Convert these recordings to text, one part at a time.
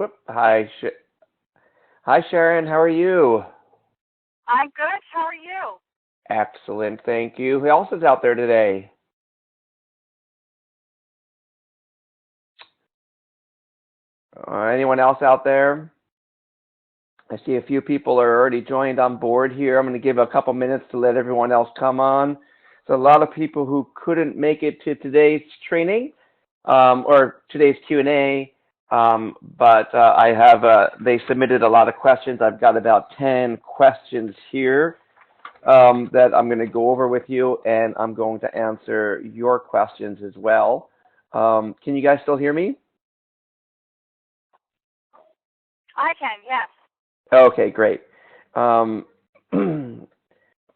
Whoop. Hi, Sharon. How are you? I'm good. How are you? Excellent, thank you. Who else is out there today? Anyone else out there? I see a few people are already joined on board here. I'm going to give a couple minutes to let everyone else come on. So a lot of people who couldn't make it to today's training or today's Q&A, but they submitted a lot of questions. I've got about 10 questions here that I'm going to go over with you, and I'm going to answer your questions as well. Can you guys still hear me? I can, yes. Okay, great.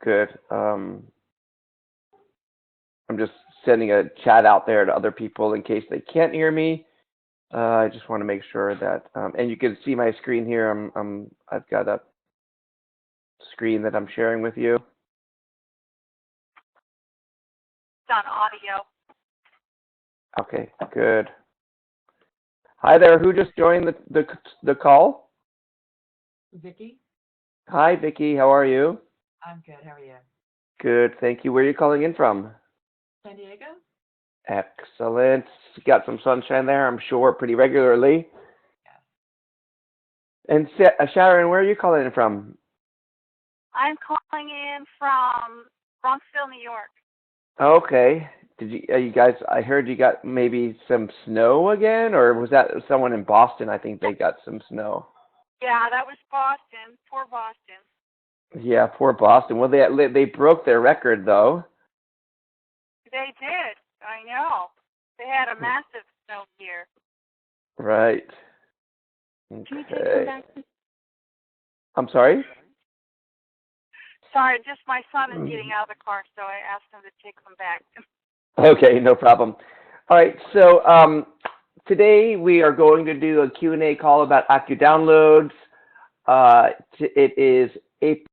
Good. I'm just sending a chat out there to other people in case they can't hear me. I just want to make sure that, and you can see my screen here. I've got a screen that I'm sharing with you. It's on audio. Okay, good. Hi there. Who just joined the call? Vicky? Hi, Vicky. How are you? I'm good. How are you? Good, thank you. Where are you calling in from? San Diego? Excellent. Got some sunshine there, I'm sure, pretty regularly. Yeah. And Sharon, where are you calling in from? I'm calling in from Bronxville, New York. Okay. You guys? I heard you got maybe some snow again, or was that someone in Boston? I think they got some snow. Yeah, that was Boston. Poor Boston. Yeah, poor Boston. Well, they broke their record though. They did. I know. They had a massive snow here. Right. Can you take them Okay. back? I'm sorry? Sorry, just my son is getting out of the car, so I asked him to take them back. Okay, no problem. All right, so today we are going to do a Q&A call about AccuDownloads. It is April,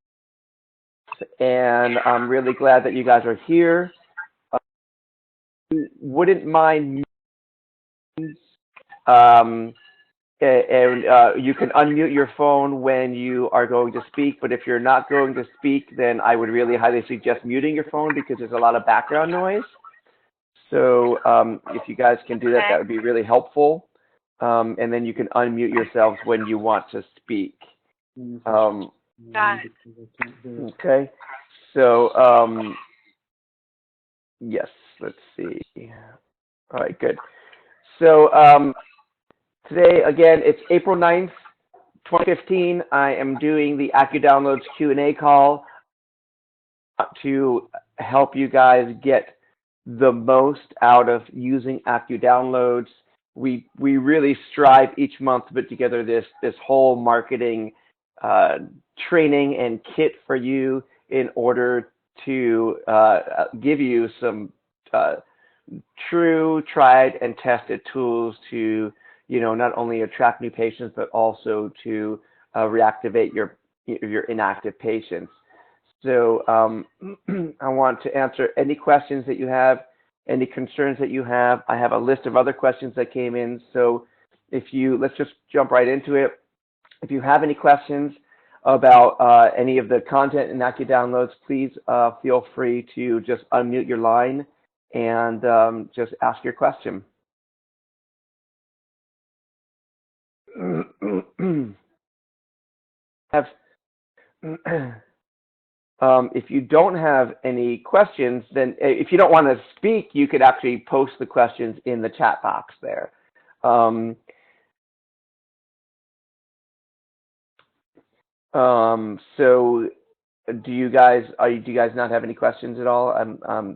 and I'm really glad that you guys are here. Wouldn't mind, and you can unmute your phone when you are going to speak, but if you're not going to speak, then I would really highly suggest muting your phone because there's a lot of background noise. So if you guys can do that, that would be really helpful. And then you can unmute yourselves when you want to speak. Got it. Okay. So, yes, let's see. All right, good. So today, again, it's April 9th, 2015. I am doing the AccuDownloads Q&A call to help you guys get the most out of using AccuDownloads. We really strive each month to put together this whole marketing training and kit for you in order to give you some true, tried, and tested tools to not only attract new patients but also to reactivate your inactive patients. So I want to answer any questions that you have, any concerns that you have. I have a list of other questions that came in. So let's just jump right into it. If you have any questions about any of the content in AccuDownloads, please feel free to just unmute your line and just ask your question. If you don't have any questions, then if you don't want to speak, you could actually post the questions in the chat box there. So do you guys not have any questions at all?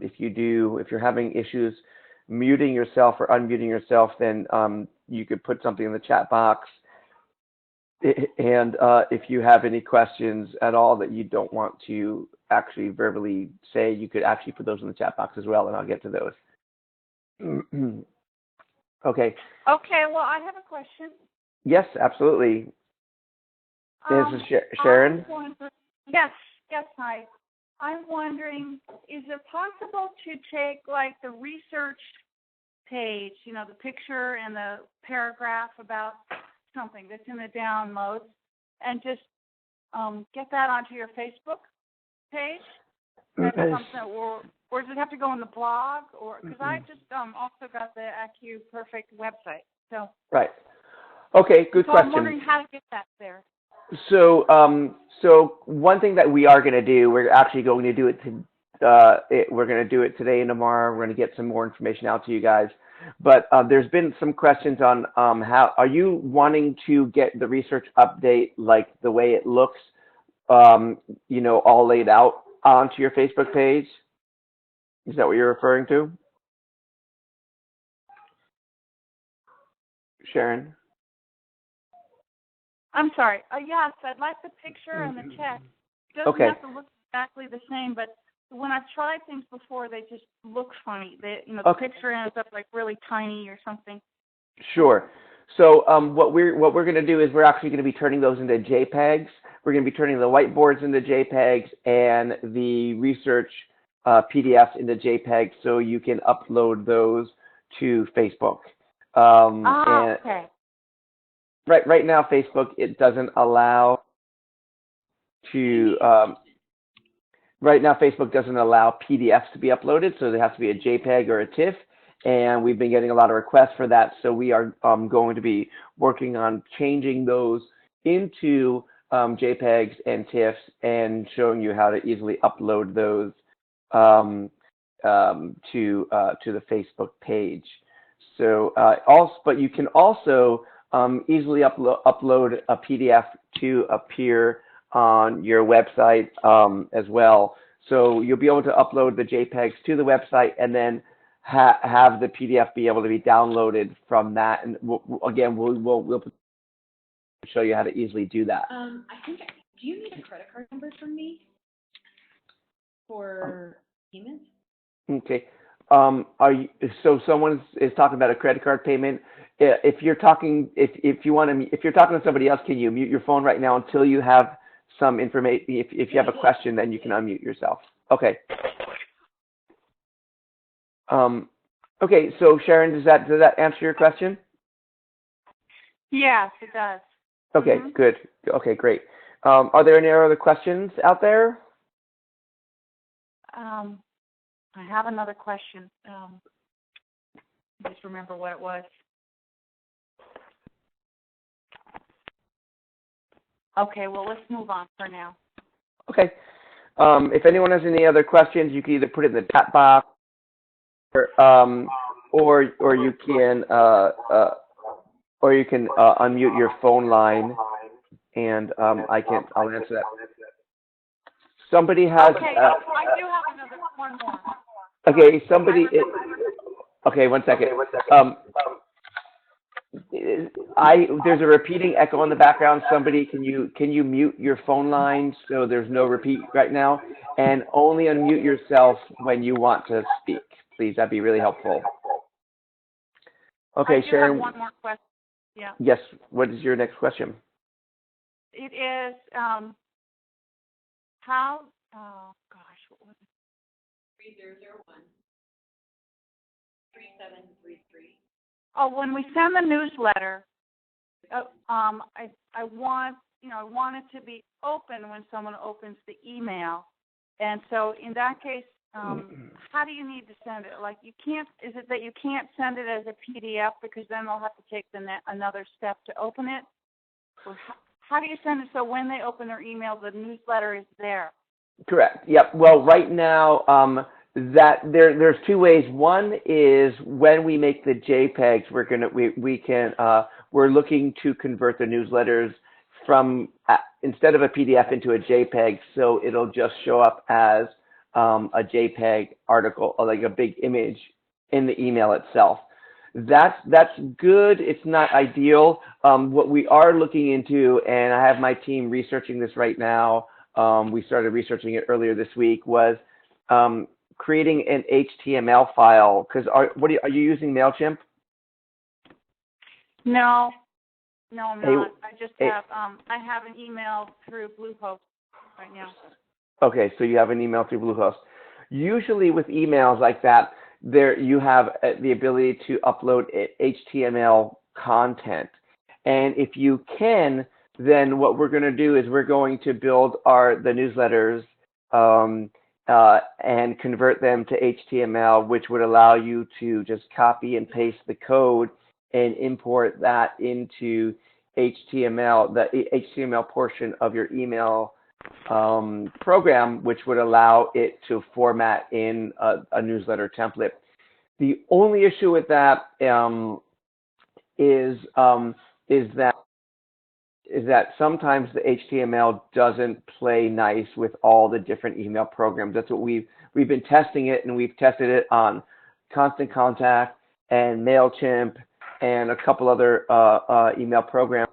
If you do, if you're having issues muting yourself or unmuting yourself, then you could put something in the chat box. And if you have any questions at all that you don't want to actually verbally say, you could actually put those in the chat box as well, and I'll get to those. Okay. Okay, well, I have a question. Yes, absolutely. This is Sharon. Yes, hi. I'm wondering, is it possible to take, like, the research page, the picture and the paragraph about something that's in the downloads and just get that onto your Facebook page? That's something, or does it have to go in the blog? Or because I just also got the AccuPerfect website. So Right. Okay, good so question. I'm wondering how to get that there. So, so one thing that we are going to do, we're actually going to do it we're going to do it today and tomorrow. We're going to get some more information out to you guys. But there's been some questions on how are you wanting to get the research update like the way it looks, you know, all laid out onto your Facebook page? Is that what you're referring to, Sharon? I'm sorry. Yes, I'd like the picture and the text. It doesn't Okay. have to look exactly the same, but when I've tried things before, they just look funny. The Okay. picture ends up like really tiny or something. Sure. So what we're going to do is we're actually going to be turning those into JPEGs. We're going to be turning the whiteboards into JPEGs and the research PDFs into JPEGs, so you can upload those to Facebook. And Okay. right now, Facebook, it doesn't allow to. Right now, Facebook doesn't allow PDFs to be uploaded, so there has to be a JPEG or a TIFF. And we've been getting a lot of requests for that, so we are going to be working on changing those into JPEGs and TIFFs and showing you how to easily upload those to the Facebook page. So but you can also easily upload a PDF to appear on your website as well. So you'll be able to upload the JPEGs to the website and then have the PDF be able to be downloaded from that. And we'll show you how to easily do that. I think, do you need a credit card number from me for payments? Okay. So someone is talking about a credit card payment. If you're talking to somebody else, can you mute your phone right now until you have some information? If you have a question, then you can unmute yourself. Okay. Okay. So Sharon, does that answer your question? Yes, it does. Okay. Good. Okay. Great. Are there any other questions out there? I have another question. Just remember what it was. Okay, well, let's move on for now. Okay. If anyone has any other questions, you can either put it in the chat box, or you can unmute your phone line, and I'll answer that. Somebody has. Okay, I do have one more. Okay, okay, one second. There's a repeating echo in the background. Somebody, can you mute your phone line so there's no repeat right now, and only unmute yourself when you want to speak, please. That'd be really helpful. Okay, Sharon. I do have one more question. Yeah. Yes. What is your next question? It is how. Oh gosh, what was it? 3001 3733. Oh, when we send the newsletter, I want it to be open when someone opens the email, and so in that case, how do you need to send it? Like you can't. Is it that you can't send it as a PDF because then they'll have to take another step to open it? Or how do you send it so when they open their email, the newsletter is there? Correct. Yep. Well, right now, there's two ways. One is when we make the JPEGs, we're looking to convert the newsletters from instead of a PDF into a JPEG, so it'll just show up as a JPEG article, or like a big image in the email itself. That's good. It's not ideal. What we are looking into, and I have my team researching this right now. We started researching it earlier this week. Was creating an HTML file. Because are you using MailChimp? No, I'm not. I just have I have an email through Bluehost right now. Okay, so you have an email through Bluehost. Usually with emails like that, you have the ability to upload HTML content. And if you can, then what we're going to do is we're going to build the newsletters and convert them to HTML, which would allow you to just copy and paste the code and import that into HTML, the HTML portion of your email program, which would allow it to format in a newsletter template. The only issue with that is that sometimes the HTML doesn't play nice with all the different email programs. That's what we've been testing it, and we've tested it on Constant Contact and MailChimp and a couple other email programs.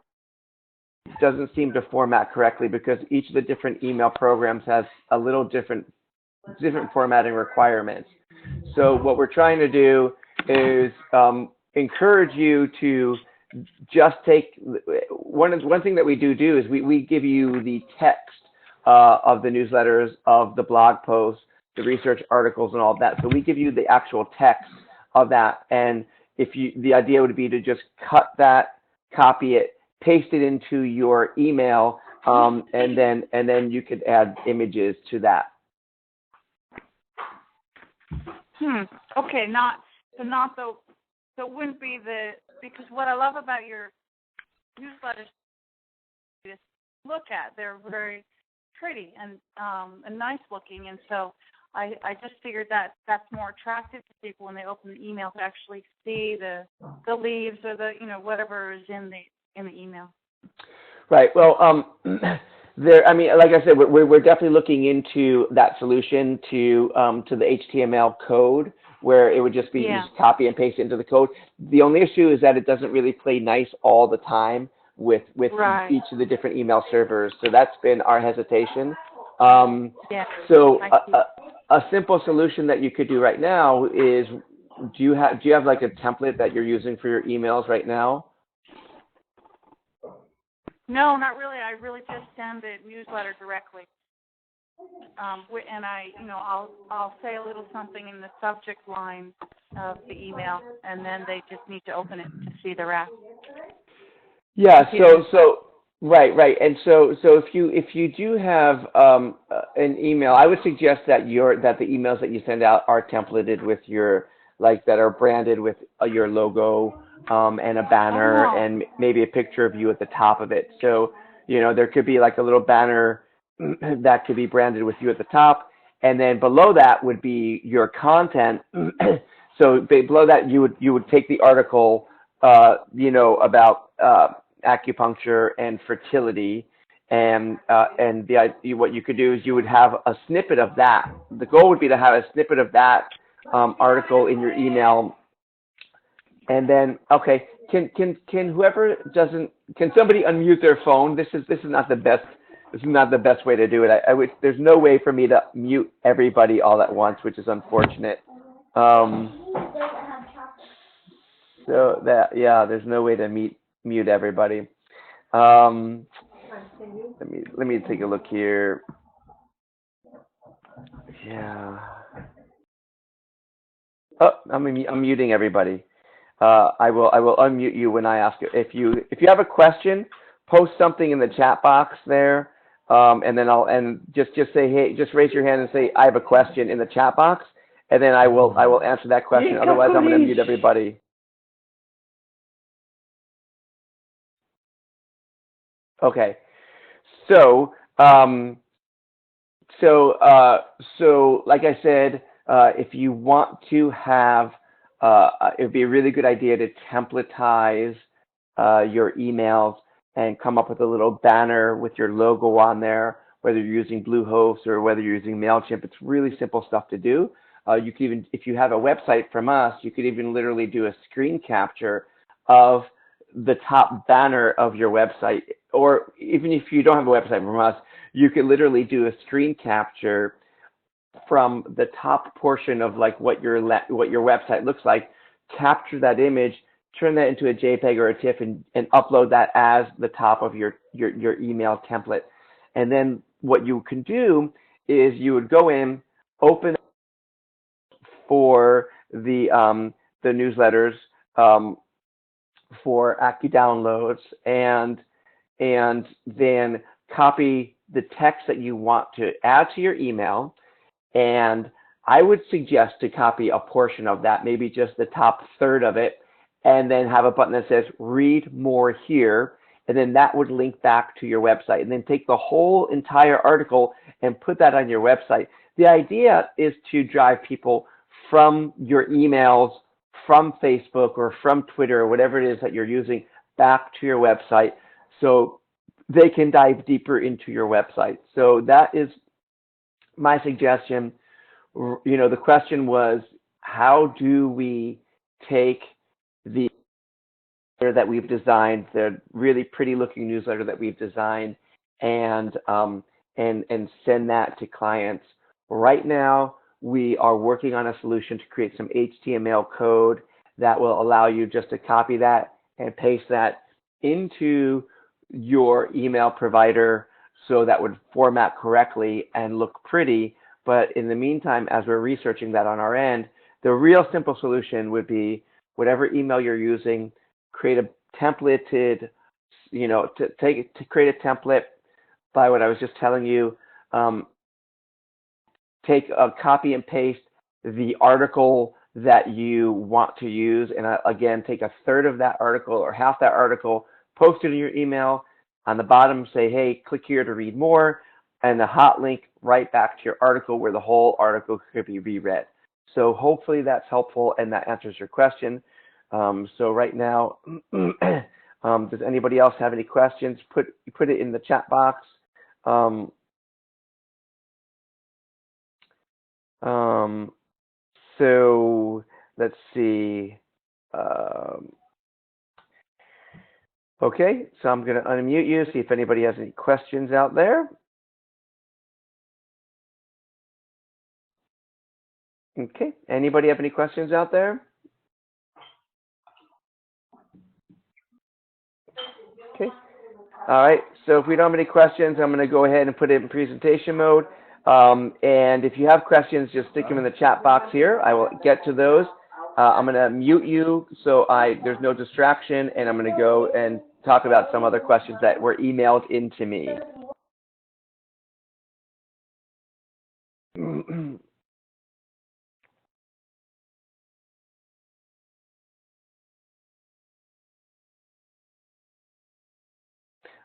It doesn't seem to format correctly because each of the different email programs has a little different formatting requirements. So what we're trying to do is encourage you to just take one thing that we do is we give you the text of the newsletters, of the blog posts, the research articles, and all of that. So we give you the actual text of that, and the idea would be to just cut that, copy it, paste it into your email, and then you could add images to that. Okay, so it wouldn't be because what I love about your newsletters is look at. They're very pretty and nice looking, and so I just figured that that's more attractive to people when they open the email to actually see the leaves or the whatever is in the email. Right. Well, I mean, like I said, we're definitely looking into that solution to the HTML code, where it would just be just copy and paste into the code. The only issue is that it doesn't really play nice all the time with each of the different email servers. So that's been our hesitation. So a simple solution that you could do right now is, do you have like a template that you're using for your emails right now? No, not really. I really just send the newsletter directly. And I'll say a little something in the subject line of the email, and then they just need to open it to see the rest. Yeah. So right. And so if you do have an email, I would suggest that the emails that you send out are templated with that are branded with your logo and a banner and maybe a picture of you at the top of it. So there could be like a little banner that could be branded with you at the top, and then below that would be your content. So below that you would take the article about acupuncture and fertility, and what you could do is you would have a snippet of that. The goal would be to have a snippet of that article in your email, and then can somebody unmute their phone? This is not the best. This is not the best way to do it. There's no way for me to mute everybody all at once, which is unfortunate. So there's no way to mute everybody. Let me take a look here. Yeah. Oh, I'm muting everybody. I will unmute you when I ask you. If you have a question, post something in the chat box there, and then just say, hey, just raise your hand and say, I have a question in the chat box, and then I will answer that question. Otherwise, I'm going to mute everybody. Okay. So like I said, if you want to have, it would be a really good idea to templatize your emails and come up with a little banner with your logo on there, whether you're using Bluehost or whether you're using MailChimp. It's really simple stuff to do. You could even, if you have a website from us, you could even literally do a screen capture of the top banner of your website. Or even if you don't have a website from us, you could literally do a screen capture from the top portion of like what your website looks like, capture that image, turn that into a JPEG or a TIFF, and upload that as the top of your email template. And then what you can do is you would go in, open for the newsletters for AccuDownloads, and then copy the text that you want to add to your email. And I would suggest to copy a portion of that, maybe just the top third of it, and then have a button that says read more here, and then that would link back to your website. And then take the whole entire article and put that on your website. The idea is to drive people from your emails, from Facebook or from Twitter or whatever it is that you're using, back to your website so they can dive deeper into your website. So that is my suggestion. You know, the question was, how do we take the newsletter that we've designed, the really pretty looking newsletter that we've designed, and send that to clients? Right now, we are working on a solution to create some HTML code that will allow you just to copy that and paste that into your email provider so that would format correctly and look pretty. But in the meantime, as we're researching that on our end, the real simple solution would be whatever email you're using, create a templated, you know, to create a template by what I was just telling you. Take a copy and paste the article that you want to use, and again, take a third of that article or half that article, post it in your email. On the bottom, say, hey, click here to read more, and the hot link right back to your article where the whole article could be reread. So hopefully that's helpful and that answers your question. So right now, does anybody else have any questions? Put it in the chat box. So let's see. Okay, so I'm going to unmute you, see if anybody has any questions out there. Okay, anybody have any questions out there? Okay, all right, so if we don't have any questions, I'm going to go ahead and put it in presentation mode. And if you have questions, just stick them in the chat box here. I will get to those. I'm going to mute you so there's no distraction, and I'm going to go and talk about some other questions that were emailed into me.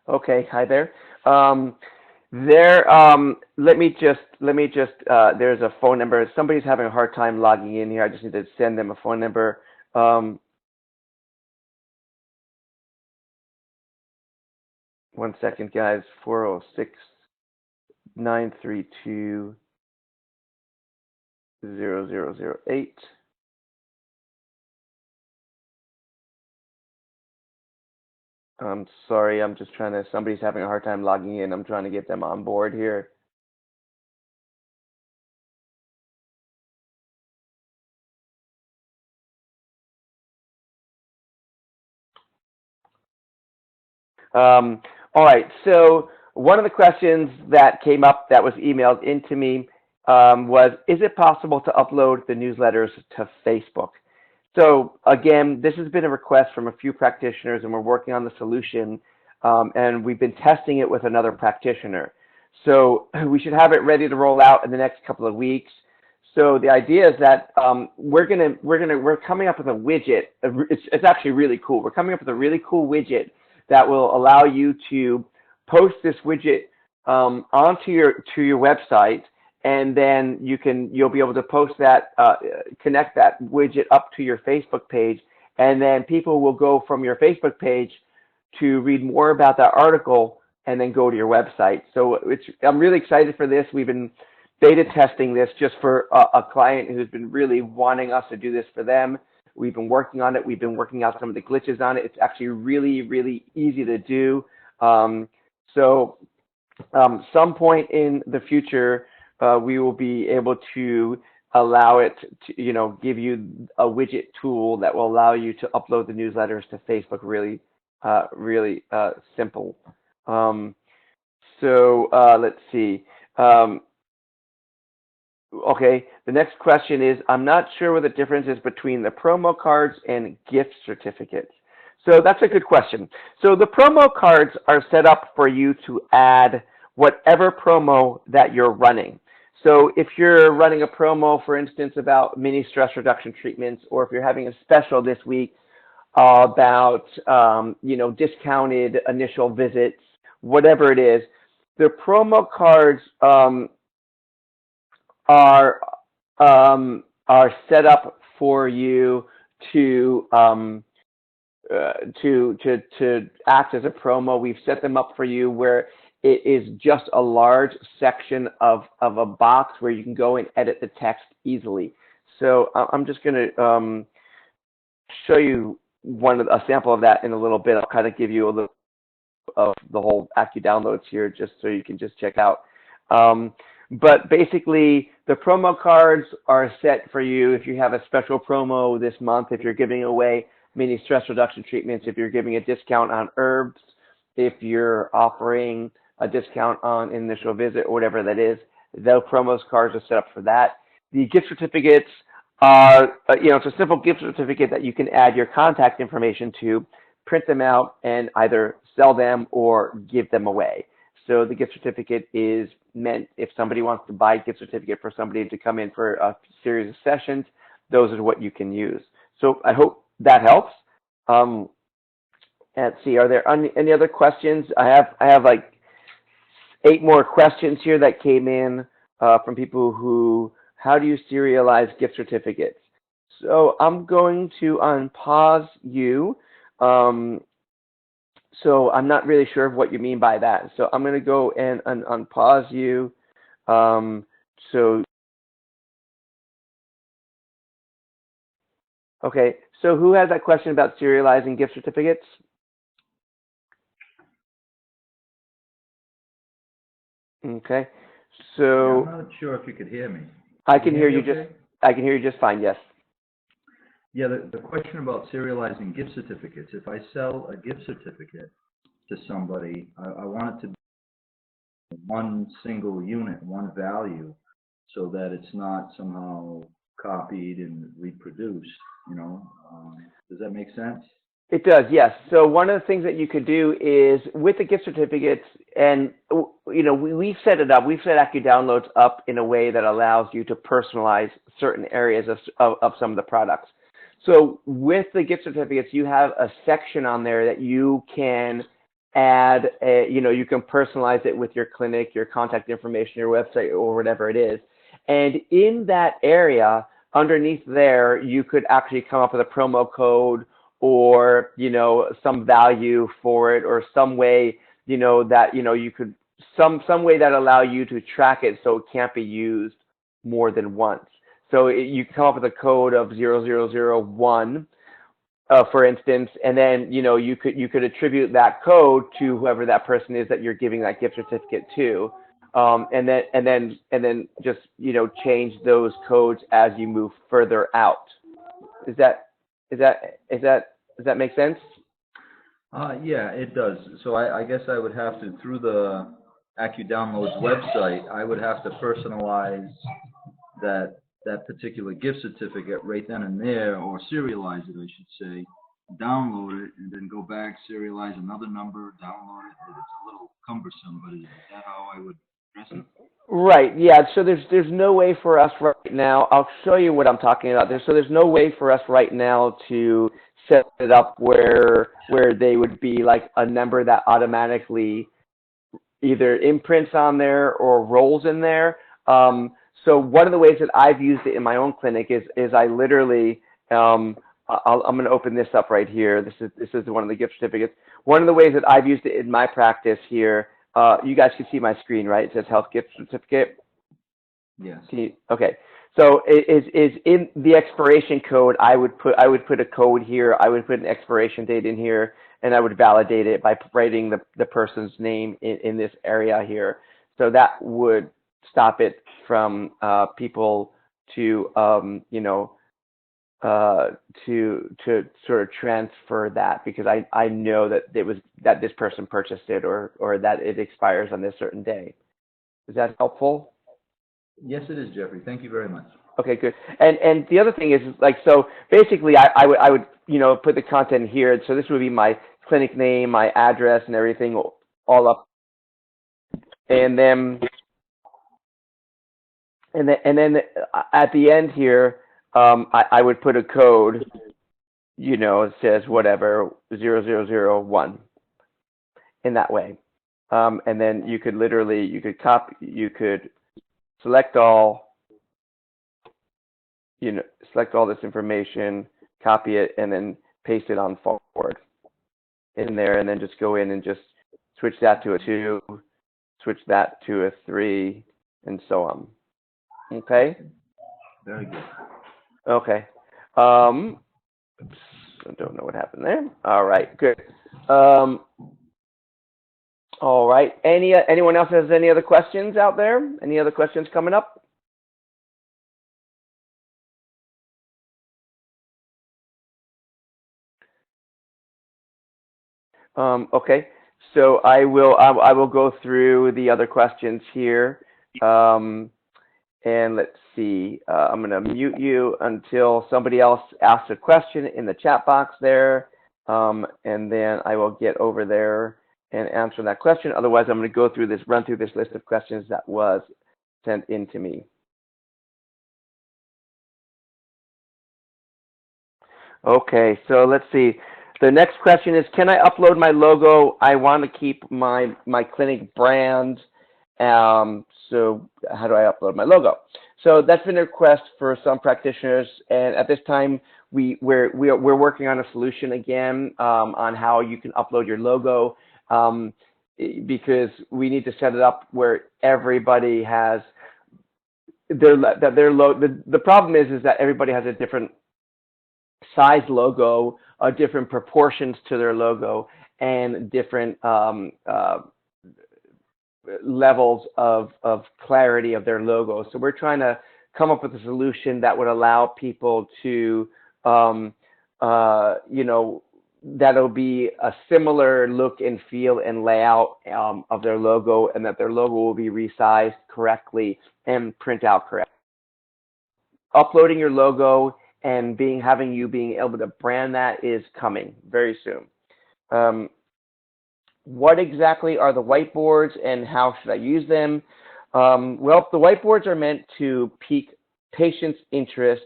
Okay, hi there. Let me just, there's a phone number. Somebody's having a hard time logging in here. I just need to send them a phone number. One second, guys. 406-932-0008. I'm sorry, somebody's having a hard time logging in. I'm trying to get them on board here. All right, so one of the questions that came up that was emailed into me was, is it possible to upload the newsletters to Facebook? So again, this has been a request from a few practitioners, and we're working on the solution, and we've been testing it with another practitioner. So we should have it ready to roll out in the next couple of weeks. So the idea is that we're coming up with a widget. It's actually really cool. We're coming up with a really cool widget that will allow you to post this widget onto your website, and then you'll be able to post that, connect that widget up to your Facebook page, and then people will go from your Facebook page to read more about that article and then go to your website. So I'm really excited for this. We've been beta testing this just for a client who's been really wanting us to do this for them. We've been working on it. We've been working out some of the glitches on it. It's actually really, really easy to do. Some point in the future, we will be able to allow it to, give you a widget tool that will allow you to upload the newsletters to Facebook really, really simple. Let's see. Okay, the next question is, I'm not sure what the difference is between the promo cards and gift certificates. So that's a good question. So the promo cards are set up for you to add whatever promo that you're running. So if you're running a promo, for instance, about mini stress reduction treatments, or if you're having a special this week about, discounted initial visits, whatever it is, the promo cards are set up for you to to act as a promo. We've set them up for you where it is just a large section of a box where you can go and edit the text easily. So I'm just going to show you a sample of that in a little bit. I'll kind of give you a little of the whole AccuDownloads here just so you can just check out. But basically, the promo cards are set for you if you have a special promo this month, if you're giving away mini stress reduction treatments, if you're giving a discount on herbs, if you're offering a discount on initial visit or whatever that is, those promos cards are set up for that. The gift certificates are, it's a simple gift certificate that you can add your contact information to, print them out, and either sell them or give them away. So the gift certificate is meant if somebody wants to buy a gift certificate for somebody to come in for a series of sessions, those are what you can use. So I hope that helps. Let's see, are there any other questions? I have like 8 more questions here that came in from people who, how do you serialize gift certificates? So I'm going to unpause you. So I'm not really sure what you mean by that. So I'm going to go and unpause you. Okay, so who has that question about serializing gift certificates? Okay, so I'm not sure if you could hear me. I can hear you okay? I can hear you just fine, yes. Yeah, the question about serializing gift certificates. If I sell a gift certificate to somebody, I want it to be one single unit, one value, so that it's not somehow copied and reproduced, Does that make sense? It does, yes. So one of the things that you could do is with the gift certificates, and we've set it up. We've set AccuDownloads up in a way that allows you to personalize certain areas of some of the products. So with the gift certificates, you have a section on there that you can add. You can personalize it with your clinic, your contact information, your website, or whatever it is. And in that area, underneath there, you could actually come up with a promo code or some value for it, or some way that you could some way that allow you to track it so it can't be used more than once. So you come up with a code of 0001, for instance, and then you could attribute that code to whoever that person is that you're giving that gift certificate to, and then just change those codes as you move further out. Does that make sense? Yeah, it does. So I guess I would have to, through the AccuDownloads website, I would have to personalize that particular gift certificate right then and there, or serialize it, I should say, download it, and then go back, serialize another number, download it. It's a little cumbersome, but is that how I would address it? Right. Yeah. So there's no way for us right now. I'll show you what I'm talking about. There's no way for us right now to set it up where they would be like a number that automatically either imprints on there or rolls in there. So one of the ways that I've used it in my own clinic is I literally I'm going to open this up right here. This is one of the gift certificates. One of the ways that I've used it in my practice here. You guys can see my screen, right? It says health gift certificate. Yes. Okay. So is in the expiration code. I would put a code here. I would put an expiration date in here, and I would validate it by writing the person's name in this area here. So that would stop it from people to to sort of transfer that, because I know that this person purchased it or that it expires on this certain day. Is that helpful? Yes, it is, Jeffrey. Thank you very much. Okay, good. And the other thing is like, so basically I would, put the content here. So this would be my clinic name, my address and everything all up. And then at the end here, I would put a code, it says whatever, 0001 in that way. And then you could select all, select all this information, copy it, and then paste it on forward in there, and then just go in and just switch that to a 2, switch that to a 3, and so on. Okay? Very good. Okay. Oops, I don't know what happened there. All right, good. All right. Anyone else has any other questions out there? Any other questions coming up? Okay. So I will go through the other questions here. And let's see. I'm going to mute you until somebody else asks a question in the chat box there. And then I will get over there and answer that question. Otherwise, I'm going to run through this list of questions that was sent in to me. Okay, so let's see. The next question is, can I upload my logo? I want to keep my clinic brand. So how do I upload my logo? So that's been a request for some practitioners, and at this time we're working on a solution again on how you can upload your logo, because we need to set it up where everybody has their logo. The problem is that everybody has a different size logo, different proportions to their logo, and different levels of clarity of their logo. So we're trying to come up with a solution that would allow people to, that'll be a similar look and feel and layout of their logo, and that their logo will be resized correctly and print out correctly. Uploading your logo and having you being able to brand that is coming very soon. What exactly are the whiteboards and how should I use them? Well, the whiteboards are meant to pique patients' interest,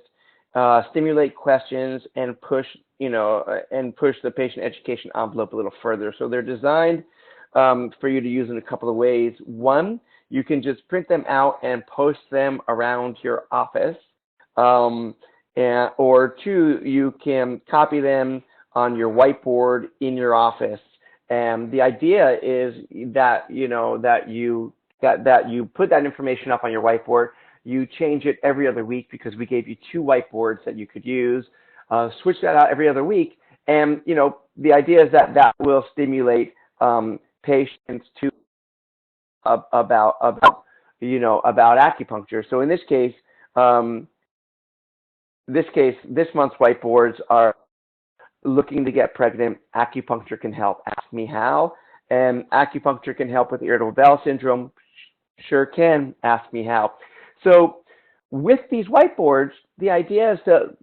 stimulate questions, and push the patient education envelope a little further. So they're designed for you to use in a couple of ways. One, you can just print them out and post them around your office. Or two, you can copy them on your whiteboard in your office. And the idea is that you put that information up on your whiteboard. You change it every other week because we gave you 2 whiteboards that you could use. Switch that out every other week, and the idea is that will stimulate patients to about acupuncture. So in this case, this month's whiteboards are looking to get pregnant, acupuncture can help, ask me how. And acupuncture can help with irritable bowel syndrome, sure can, ask me how. So with these whiteboards, the idea is to,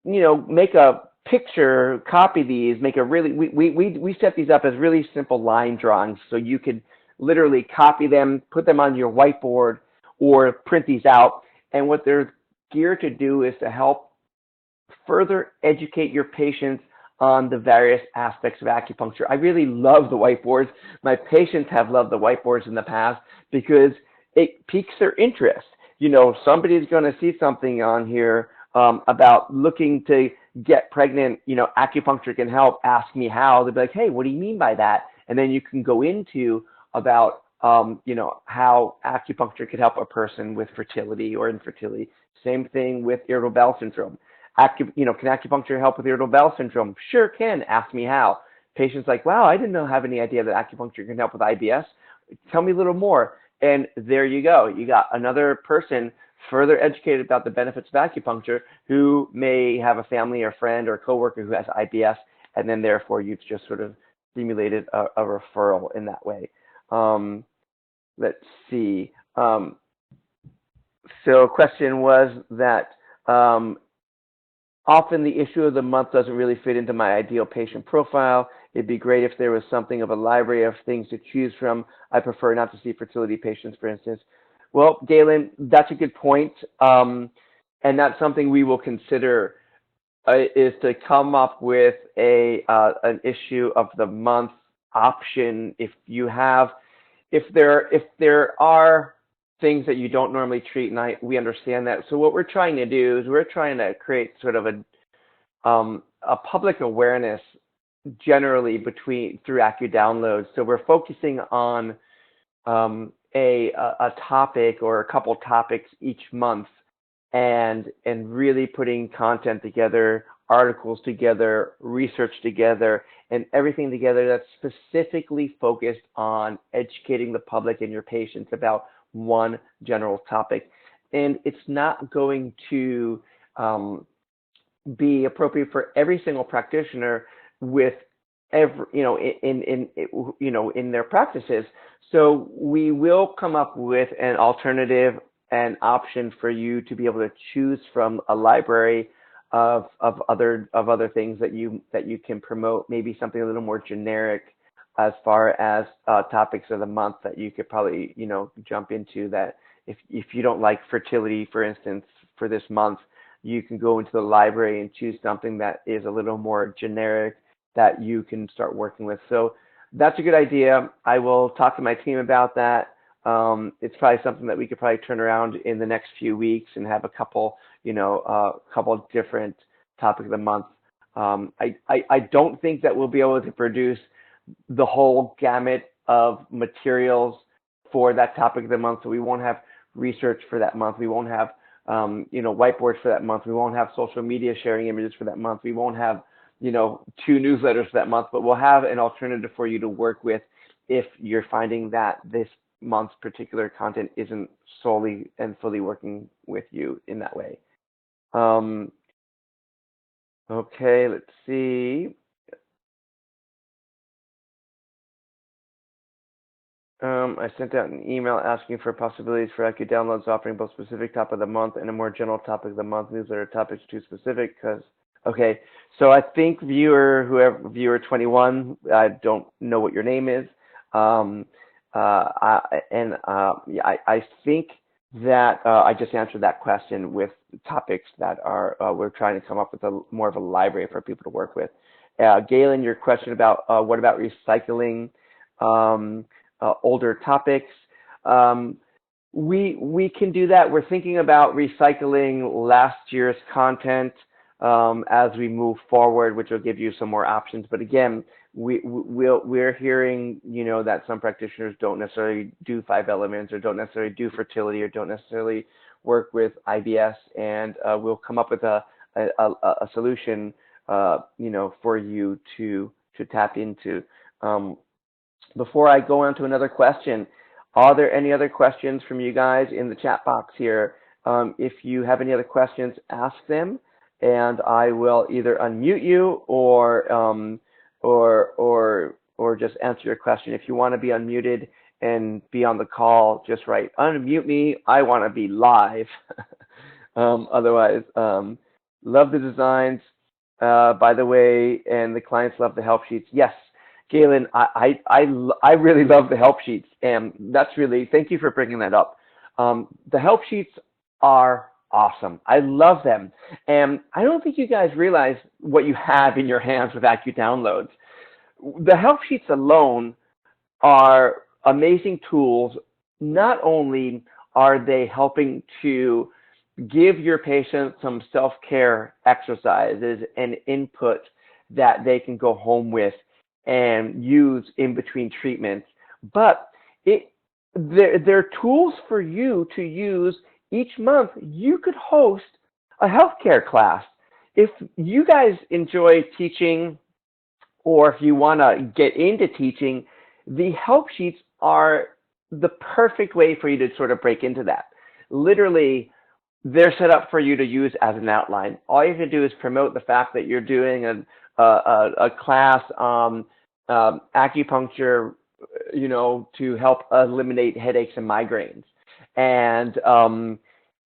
make a picture, copy these, make a really, we set these up as really simple line drawings. So you could literally copy them, put them on your whiteboard, or print these out. And what they're geared to do is to help further educate your patients on the various aspects of acupuncture. I really love the whiteboards. My patients have loved the whiteboards in the past because it piques their interest. Somebody's going to see something on here about looking to get pregnant, acupuncture can help, ask me how. They'll be like, hey, what do you mean by that? And then you can go into about, how acupuncture could help a person with fertility or infertility. Same thing with irritable bowel syndrome. Can acupuncture help with irritable bowel syndrome? Sure can. Ask me how. Patients like, wow, I didn't have any idea that acupuncture can help with IBS. Tell me a little more. And there you go. You got another person further educated about the benefits of acupuncture who may have a family or friend or coworker who has IBS, and then therefore you've just sort of stimulated a referral in that way. Let's see. So question was that often the issue of the month doesn't really fit into my ideal patient profile. It'd be great if there was something of a library of things to choose from. I prefer not to see fertility patients, for instance. Well, Galen, that's a good point. And that's something we will consider is to come up with an issue of the month option. If there are things that you don't normally treat, and we understand that. So what we're trying to do is we're trying to create sort of a public awareness generally through AccuDownloads. So we're focusing on a topic or a couple topics each month, and really putting content together, articles together, research together, and everything together that's specifically focused on educating the public and your patients about one general topic. And it's not going to be appropriate for every single practitioner with in their practices. So we will come up with an alternative, an option for you to be able to choose from a library of other things that you can promote, maybe something a little more generic as far as topics of the month that you could probably jump into. That if you don't like fertility, for instance, for this month, you can go into the library and choose something that is a little more generic that you can start working with. So that's a good idea. I will talk to my team about that. It's probably something that we could probably turn around in the next few weeks and have a couple different topics of the month. I don't think that we'll be able to produce the whole gamut of materials for that topic of the month. So we won't have research for that month. We won't have whiteboards for that month. We won't have social media sharing images for that month. We won't have 2 newsletters for that month, but we'll have an alternative for you to work with if you're finding that this month's particular content isn't solely and fully working with you in that way. Okay, let's see. I sent out an email asking for possibilities for AccuDownloads offering both specific topic of the month and a more general topic of the month. Newsletter topics too specific because, okay, so I think viewer 21, I don't know what your name is. I think that I just answered that question with topics that are we're trying to come up with more of a library for people to work with. Galen, your question about what about recycling older topics? We can do that. We're thinking about recycling last year's content as we move forward, which will give you some more options. But again, we're hearing, that some practitioners don't necessarily do 5 elements or don't necessarily do fertility or don't necessarily work with IBS, and we'll come up with a solution, for you to tap into. Before I go on to another question, are there any other questions from you guys in the chat box here? If you have any other questions, ask them, and I will either unmute you or just answer your question. If you want to be unmuted and be on the call, just write unmute me. I want to be live. Otherwise, love the designs, by the way, and the clients love the help sheets. Yes, Galen, I really love the help sheets, and that's really, thank you for bringing that up. The help sheets are awesome. I love them, and I don't think you guys realize what you have in your hands with AccuDownloads. The help sheets alone are amazing tools. Not only are they helping to give your patient some self-care exercises and input that they can go home with and use in between treatments, but they're tools for you to use each month. You could host a healthcare class. If you guys enjoy teaching, or if you want to get into teaching, the help sheets are the perfect way for you to sort of break into that. Literally, they're set up for you to use as an outline. All you have to do is promote the fact that you're doing a class on acupuncture, to help eliminate headaches and migraines. And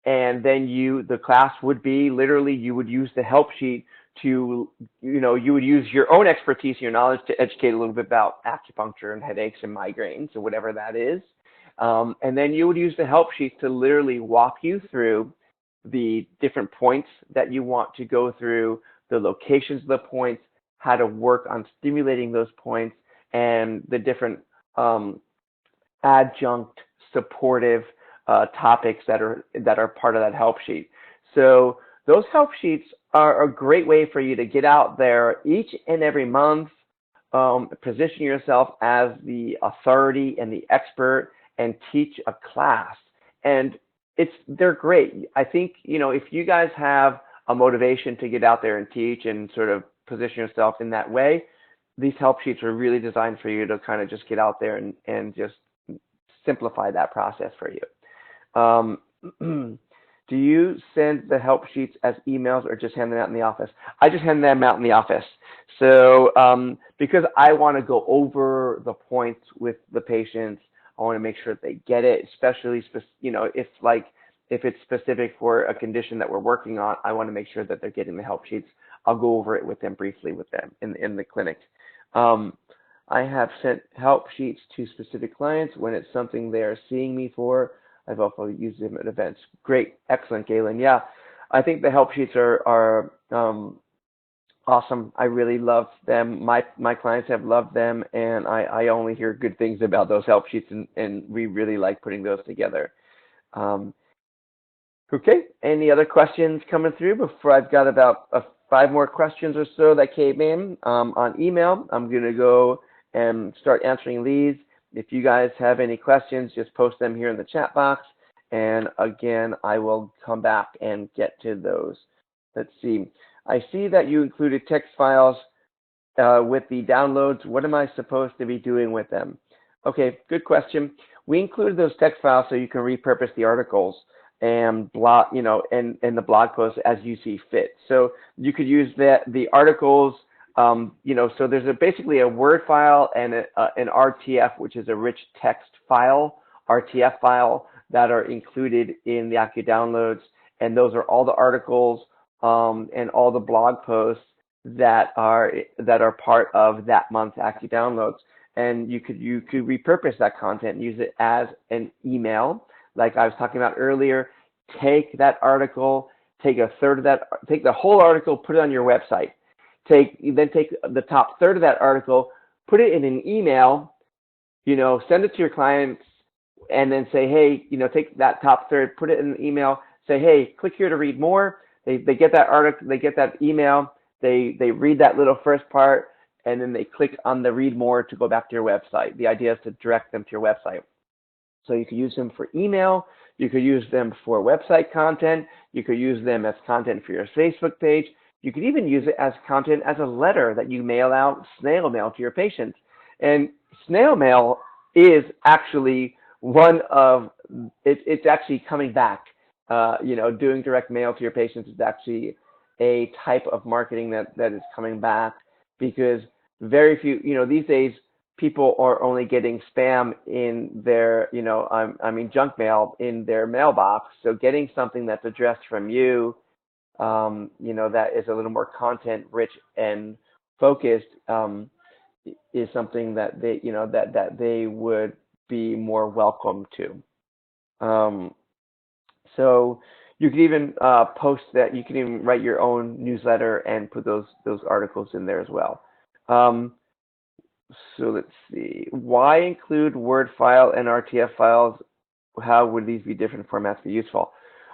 and then the class would be literally, you would use the help sheet to, you would use your own expertise, your knowledge to educate a little bit about acupuncture and headaches and migraines or whatever that is. And then you would use the help sheet to literally walk you through the different points that you want to go through, the locations of the points, how to work on stimulating those points, and the different adjunct supportive topics that are part of that help sheet. So those help sheets are a great way for you to get out there each and every month, position yourself as the authority and the expert, and teach a class. And they're great. I think, if you guys have a motivation to get out there and teach and sort of position yourself in that way, these help sheets are really designed for you to kind of just get out there and just simplify that process for you. Do you send the help sheets as emails or just hand them out in the office? I just hand them out in the office. So because I want to go over the points with the patients, I want to make sure that they get it, especially, if it's specific for a condition that we're working on, I want to make sure that they're getting the help sheets. I'll go over it with them briefly with them in the clinic. I have sent help sheets to specific clients when it's something they're seeing me for. I've also used them at events. Great, excellent, Galen. Yeah, I think the help sheets are awesome. I really love them. My clients have loved them, and I only hear good things about those help sheets, and we really like putting those together. Okay, any other questions coming through before I've got about 5 more questions or so that came in on email? I'm going to go and start answering these. If you guys have any questions, just post them here in the chat box. And again, I will come back and get to those. Let's see. I see that you included text files with the downloads. What am I supposed to be doing with them? Okay, good question. We included those text files so you can repurpose the articles and blog, and the blog posts as you see fit. So you could use the articles. So there's basically a Word file and an RTF, which is a rich text file, RTF file, that are included in the AccuDownloads. And those are all the articles and all the blog posts that are part of that month's AccuDownloads. And you could repurpose that content and use it as an email, like I was talking about earlier. Take that article, take a third of that, take the whole article, put it on your website. Then take the top third of that article, put it in an email, send it to your clients, and then say, hey, take that top third, put it in an email, say, hey, click here to read more. They get that article, they get that email, they read that little first part, and then they click on the read more to go back to your website. The idea is to direct them to your website. So you could use them for email, you could use them for website content, you could use them as content for your Facebook page. You could even use it as content as a letter that you mail out, snail mail to your patients. And snail mail is actually it's actually coming back. Doing direct mail to your patients is actually a type of marketing that is coming back, because very few, these days people are only getting spam in their, junk mail in their mailbox. So getting something that's addressed from you, that is a little more content rich and focused, is something that they, that they would be more welcome to. So you could even post that. You can even write your own newsletter and put those articles in there as well. So let's see. Why include Word file and RTF files? How would these be different formats be useful?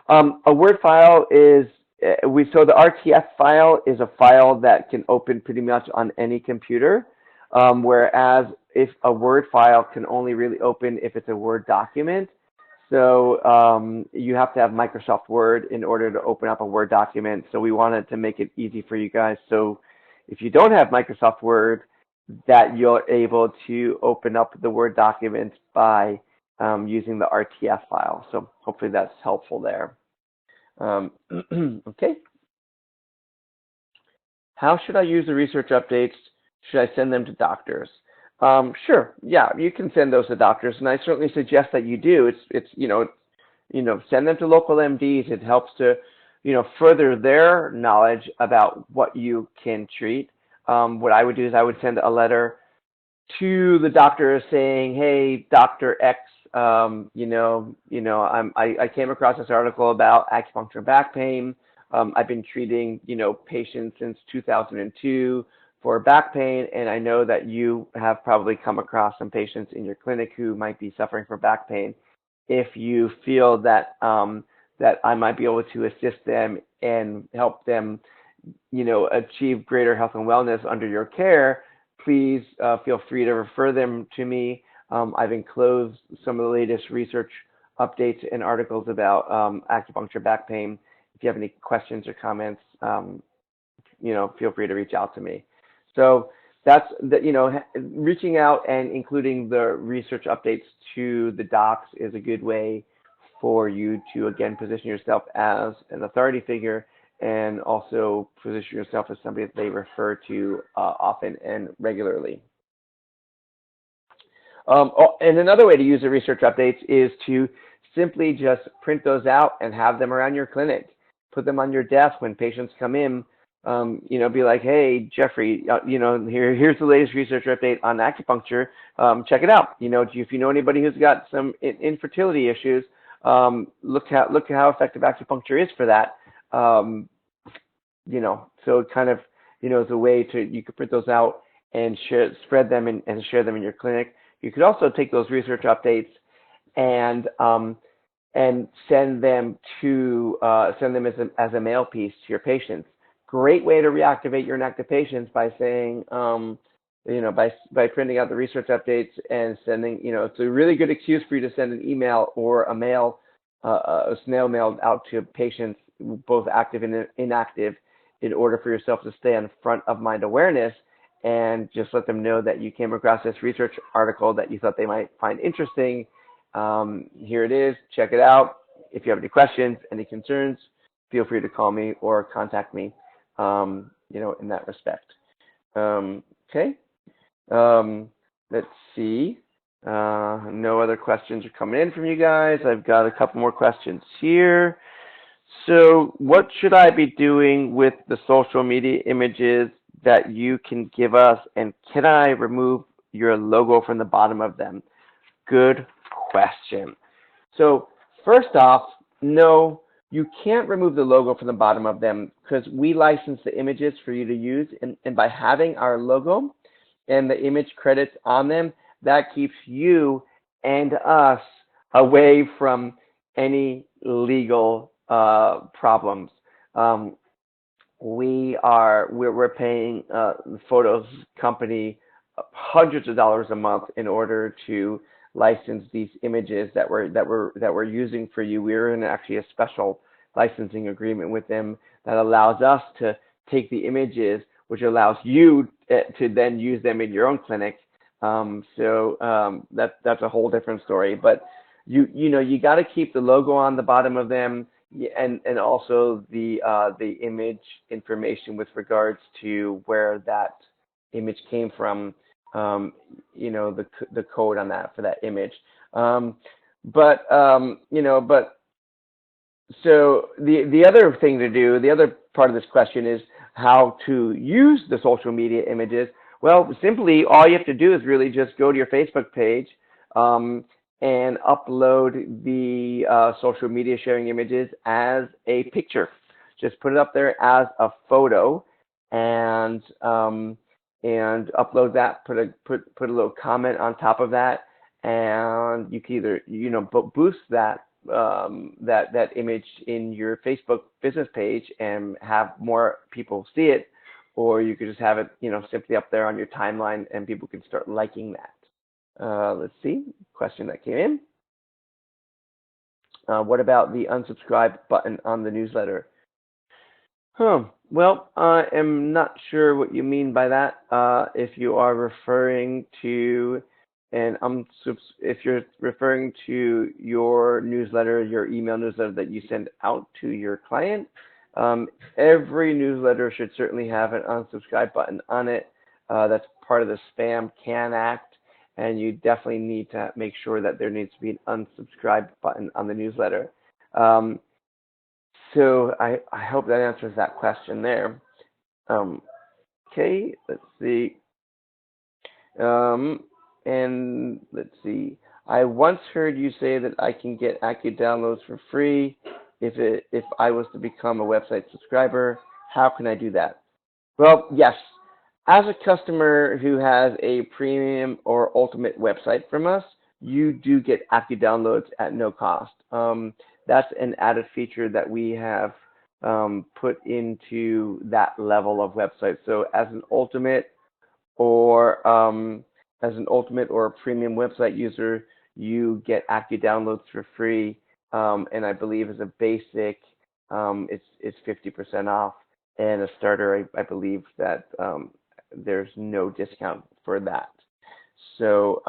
A Word file is so the RTF file is a file that can open pretty much on any computer, whereas if a Word file can only really open if it's a Word document. So you have to have Microsoft Word in order to open up a Word document. So we wanted to make it easy for you guys. So if you don't have Microsoft Word, that you're able to open up the Word documents by using the RTF file. So hopefully that's helpful there. Okay. How should I use the research updates? Should I send them to doctors? Sure. Yeah, you can send those to doctors, and I certainly suggest that you do. It's send them to local MDs. It helps to, further their knowledge about what you can treat. What I would do is I would send a letter to the doctor saying, "Hey, Dr. X, I came across this article about acupuncture and back pain. I've been treating, patients since 2002 for back pain, and I know that you have probably come across some patients in your clinic who might be suffering from back pain. If you feel that that I might be able to assist them and help them, achieve greater health and wellness under your care, please feel free to refer them to me. I've enclosed some of the latest research updates and articles about acupuncture back pain. If you have any questions or comments, feel free to reach out to me." So that's reaching out and including the research updates to the docs is a good way for you to, again, position yourself as an authority figure and also position yourself as somebody that they refer to often and regularly. And another way to use the research updates is to simply just print those out and have them around your clinic. Put them on your desk when patients come in. Be like, "Hey, Jeffrey, here's the latest research update on acupuncture. Check it out. If you know anybody who's got some infertility issues, look how effective acupuncture is for that." So it kind of, is a way you could print those out and spread them and share them in your clinic. You could also take those research updates and send them as a mail piece to your patients. Great way to reactivate your inactive patients by saying, by printing out the research updates and sending, it's a really good excuse for you to send an email or a snail mail out to patients, both active and inactive, in order for yourself to stay on front of mind awareness and just let them know that you came across this research article that you thought they might find interesting. Here it is. Check it out. If you have any questions, any concerns, feel free to call me or contact me, in that respect. Okay. Let's see. No other questions are coming in from you guys. I've got a couple more questions here. So what should I be doing with the social media images that you can give us, and can I remove your logo from the bottom of them? Good question. So first off, no, you can't remove the logo from the bottom of them because we license the images for you to use, and by having our logo and the image credits on them, that keeps you and us away from any legal problems. We're paying the photos company hundreds of dollars a month in order to license these images that we're using for you. We're in actually a special licensing agreement with them that allows us to take the images, which allows you to then use them in your own clinic. So that's a whole different story. But you got to keep the logo on the bottom of them, and also the image information with regards to where that image came from. The code on that for that image. But so the other thing to do, the other part of this question is how to use the social media images. Well, simply all you have to do is really just go to your Facebook page and upload the social media sharing images as a picture. Just put it up there as a photo and upload that. Put a little comment on top of that, and you can either boost that image in your Facebook business page and have more people see it, or you could just have it simply up there on your timeline and people can start liking that. Let's see, question that came in. What about the unsubscribe button on the newsletter? Well, I am not sure what you mean by that. If you are referring to if you're referring to your newsletter, your email newsletter that you send out to your client, every newsletter should certainly have an unsubscribe button on it. That's part of the Spam Can Act, and you definitely need to make sure that there needs to be an unsubscribe button on the newsletter. So I hope that answers that question there. Okay, let's see. And let's see. I once heard you say that I can get AccuDownloads for free if I was to become a website subscriber. How can I do that? Well, yes. As a customer who has a premium or ultimate website from us, you do get AccuDownloads at no cost. That's an added feature that we have put into that level of website. So as an ultimate or a premium website user, you get AccuDownloads for free, and I believe as a basic, it's 50% off, and a starter, I believe that there's no discount for that. So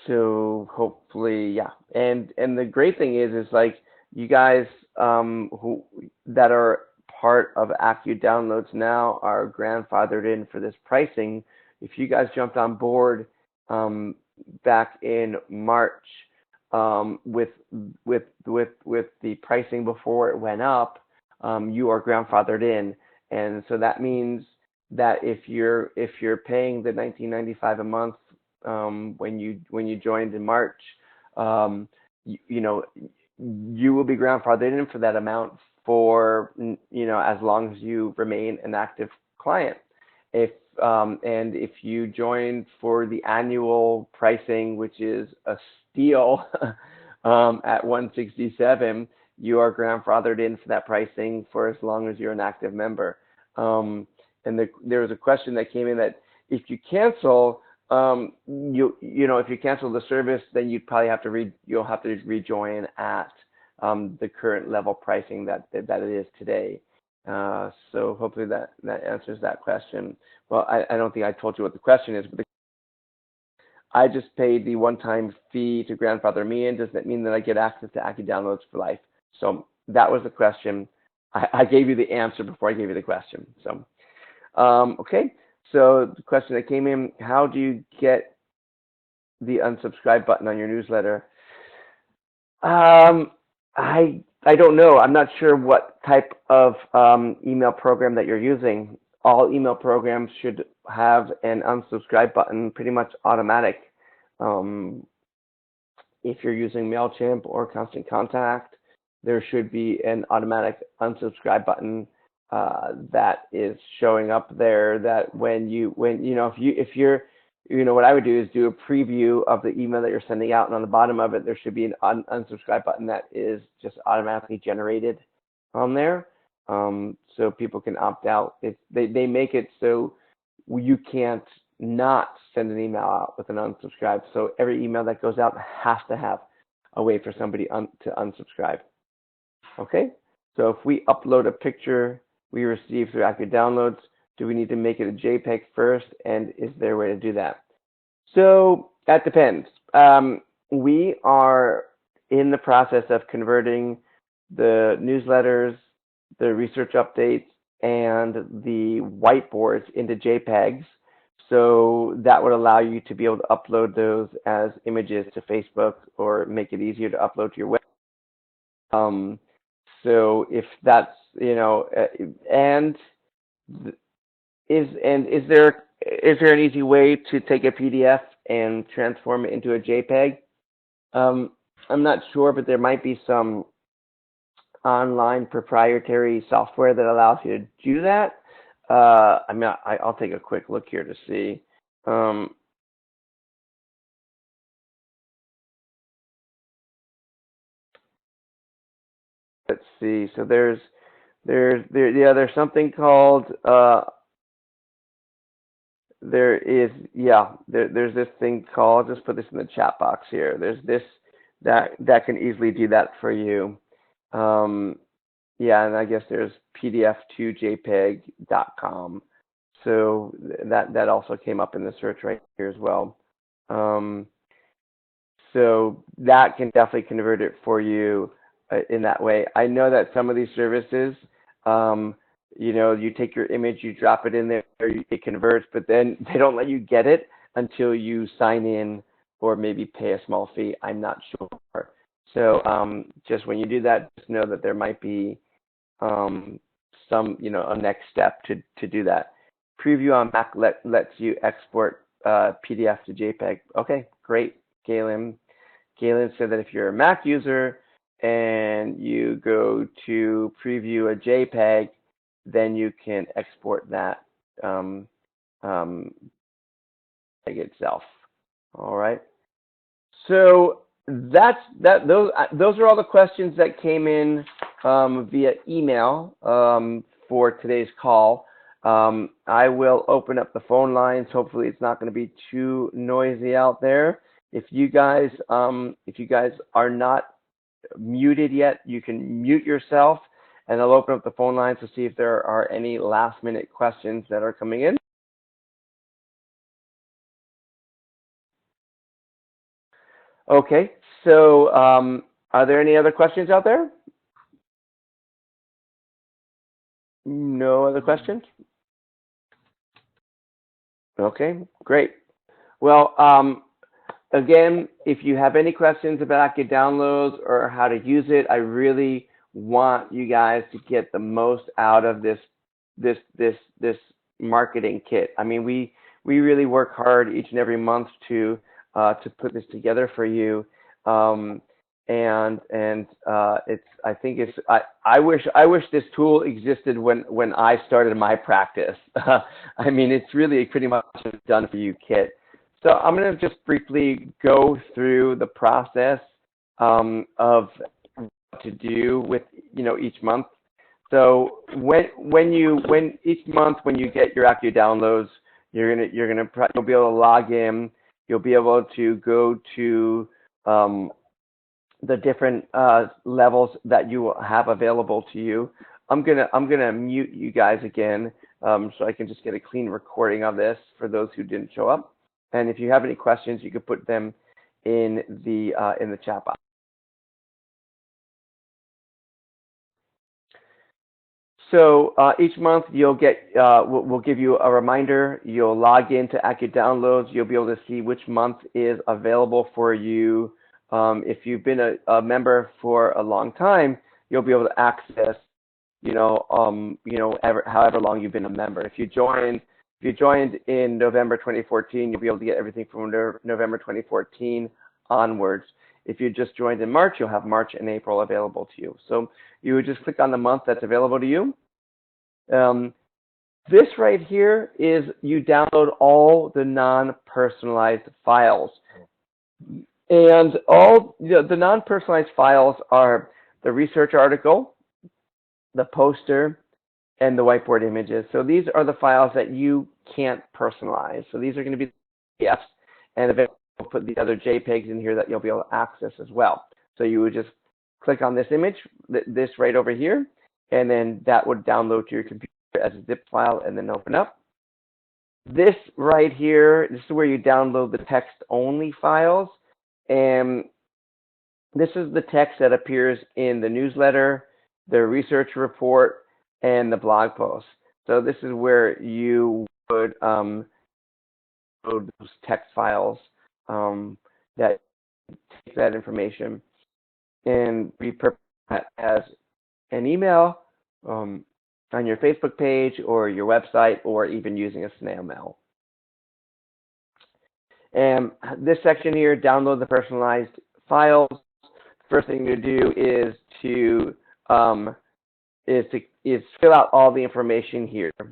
so hopefully, yeah. And the great thing is like you guys who that are part of AccuDownloads now are grandfathered in for this pricing. If you guys jumped on board back in March with the pricing before it went up, you are grandfathered in, and so that means that if you're paying the $19.95 a month when you joined in March, you know, you will be grandfathered in for that amount for as long as you remain an active client. And if you join for the annual pricing, which is a steal at $167, you are grandfathered in for that pricing for as long as you're an active member. And there was a question that came in that if you cancel, if you cancel the service, then you'd probably have to you'll have to rejoin at the current level pricing that it is today. So hopefully that answers that question. Well, I don't think I told you what the question is, but I just paid the one-time fee to grandfather me in. Does that mean that I get access to AccuDownloads for life? So that was the question. I gave you the answer before I gave you the question. So, okay. So the question that came in, how do you get the unsubscribe button on your newsletter? I don't know. I'm not sure what type of email program that you're using. All email programs should have an unsubscribe button pretty much automatic. If you're using MailChimp or Constant Contact, there should be an automatic unsubscribe button that is showing up there. That what I would do is do a preview of the email that you're sending out, and on the bottom of it, there should be an unsubscribe button that is just automatically generated on there, so people can opt out. They make it so you can't not send an email out with an unsubscribe. So every email that goes out has to have a way for somebody to unsubscribe. Okay, so if we upload a picture we receive through AccuDownloads, do we need to make it a JPEG first, and is there a way to do that? So that depends. We are in the process of converting the newsletters, the research updates, and the whiteboards into JPEGs. So that would allow you to be able to upload those as images to Facebook or make it easier to upload to your web. So if that's, and is there an easy way to take a PDF and transform it into a JPEG? I'm not sure, but there might be some online proprietary software that allows you to do that. I'll take a quick look here to see. Let's see. So there's something called there's this thing called, just put this in the chat box here. There's this that can easily do that for you. And I guess there's pdf2jpeg.com. So that also came up in the search right here as well. So that can definitely convert it for you in that way. I know that some of these services, you take your image, you drop it in there, it converts, but then they don't let you get it until you sign in or maybe pay a small fee. I'm not sure. So just when you do that, just know that there might be some, a next step to do that. Preview on Mac lets you export PDF to JPEG. Okay, great, Galen. Galen said that if you're a Mac user and you go to preview a JPEG, then you can export that itself. All right. So those are all the questions that came in via email for today's call. I will open up the phone lines. Hopefully, it's not going to be too noisy out there. If you guys are not muted yet, you can mute yourself, and I'll open up the phone lines to see if there are any last-minute questions that are coming in. Okay, so are there any other questions out there? No other questions? Okay, great. Well, again, if you have any questions about AccuDownloads or how to use it, I really want you guys to get the most out of this marketing kit. I mean, we really work hard each and every month to put this together for you, I wish this tool existed when I started my practice. I mean, it's really pretty much a done for you kit. So I'm going to just briefly go through the process of what to do with each month. So when each month when you get your AccuDownloads, you'll be able to log in. You'll be able to go to the different levels that you have available to you. I'm gonna mute you guys again so I can just get a clean recording of this for those who didn't show up. And if you have any questions, you could put them in the chat box. So each month you'll get, we'll give you a reminder. You'll log into AccuDownloads. You'll be able to see which month is available for you. If you've been a member for a long time, you'll be able to access, however long you've been a member. If you joined in November 2014, you'll be able to get everything from November 2014 onwards. If you just joined in March, you'll have March and April available to you. So you would just click on the month that's available to you. This right here is you download all the non-personalized files. And all the non-personalized files are the research article, the poster, and the whiteboard images. So these are the files that you can't personalize. So these are going to be PDFs, and eventually we'll put the other JPEGs in here that you'll be able to access as well. So you would just click on this image, this right over here, and then that would download to your computer as a zip file and then open up. This right here, this is where you download the text-only files. And this is the text that appears in the newsletter, the research report, and the blog post. So this is where you would load those text files that take that information and repurpose that as an email on your Facebook page or your website, or even using a snail mail. And this section here, download the personalized files. First thing to do is to fill out all the information here. So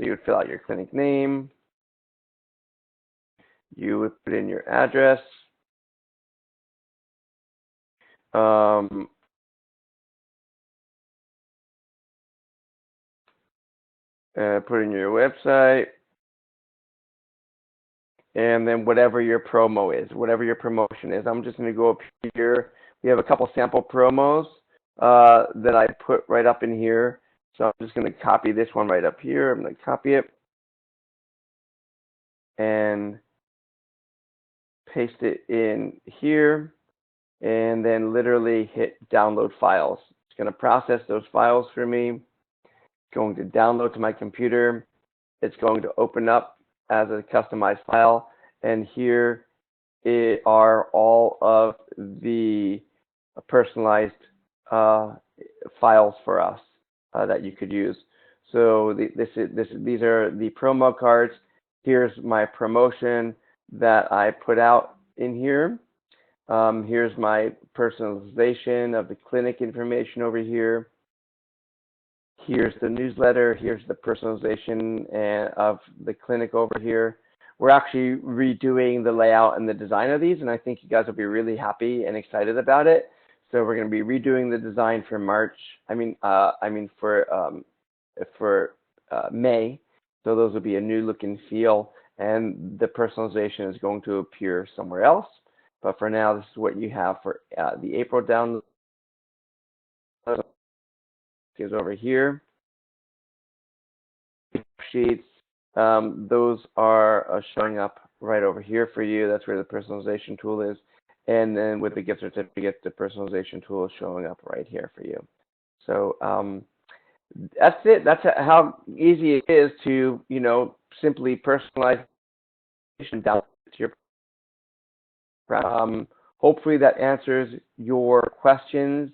you would fill out your clinic name. You would put in your address. Put in your website. And then whatever your promo is, whatever your promotion is. I'm just going to go up here. We have a couple sample promos that I put right up in here. So I'm just going to copy this one right up here. I'm going to copy it and paste it in here, and then literally hit download files. It's going to process those files for me. It's going to download to my computer. It's going to open up as a customized file, and here are all of the personalized files for us that you could use. So these are the promo cards. Here's my promotion that I put out in here. Here's my personalization of the clinic information over here. Here's the newsletter. Here's the personalization of the clinic over here. We're actually redoing the layout and the design of these, and I think you guys will be really happy and excited about it. So we're going to be redoing the design for March. For May. So those will be a new look and feel, and the personalization is going to appear somewhere else. But for now, this is what you have for the April download. Is over here. Sheets. Those are showing up right over here for you. That's where the personalization tool is. And then with the gift certificate, the personalization tool is showing up right here for you. So that's it. That's how easy it is to, simply personalize down to your hopefully that answers your questions.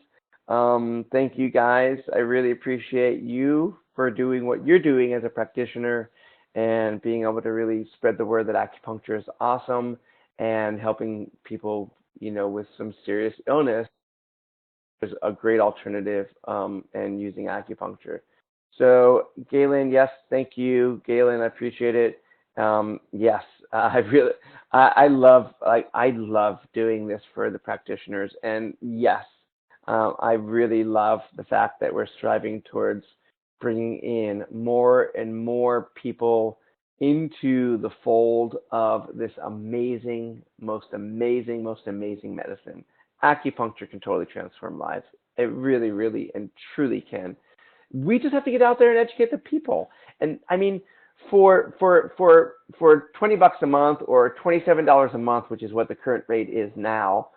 Thank you guys. I really appreciate you for doing what you're doing as a practitioner and being able to really spread the word that acupuncture is awesome and helping people, with some serious illness. There's a great alternative and using acupuncture. So Galen, yes, thank you. Galen, I appreciate it. Yes, I love doing this for the practitioners. And yes, I really love the fact that we're striving towards bringing in more and more people into the fold of this most amazing medicine. Acupuncture can totally transform lives. It really, really, and truly can. We just have to get out there and educate the people. And I mean, for $20 a month or $27 a month, which is what the current rate is now,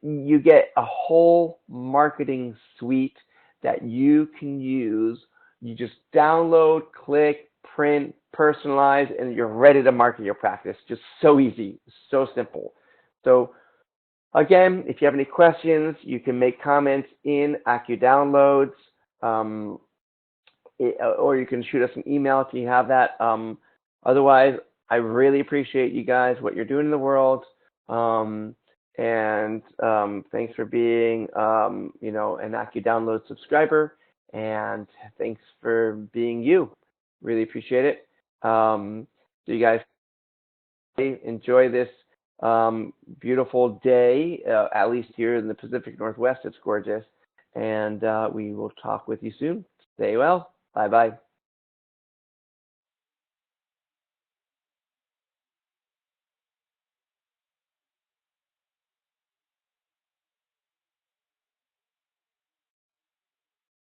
you get a whole marketing suite that you can use. You just download, click, print, personalize, and you're ready to market your practice. Just so easy, so simple. So again, if you have any questions, you can make comments in AcuDownloads, or you can shoot us an email if you have that. Otherwise, I really appreciate you guys, what you're doing in the world. And thanks for being, an AcuDownload subscriber. And thanks for being you. Really appreciate it. So you guys enjoy this beautiful day, at least here in the Pacific Northwest. It's gorgeous. And we will talk with you soon. Stay well. Bye-bye.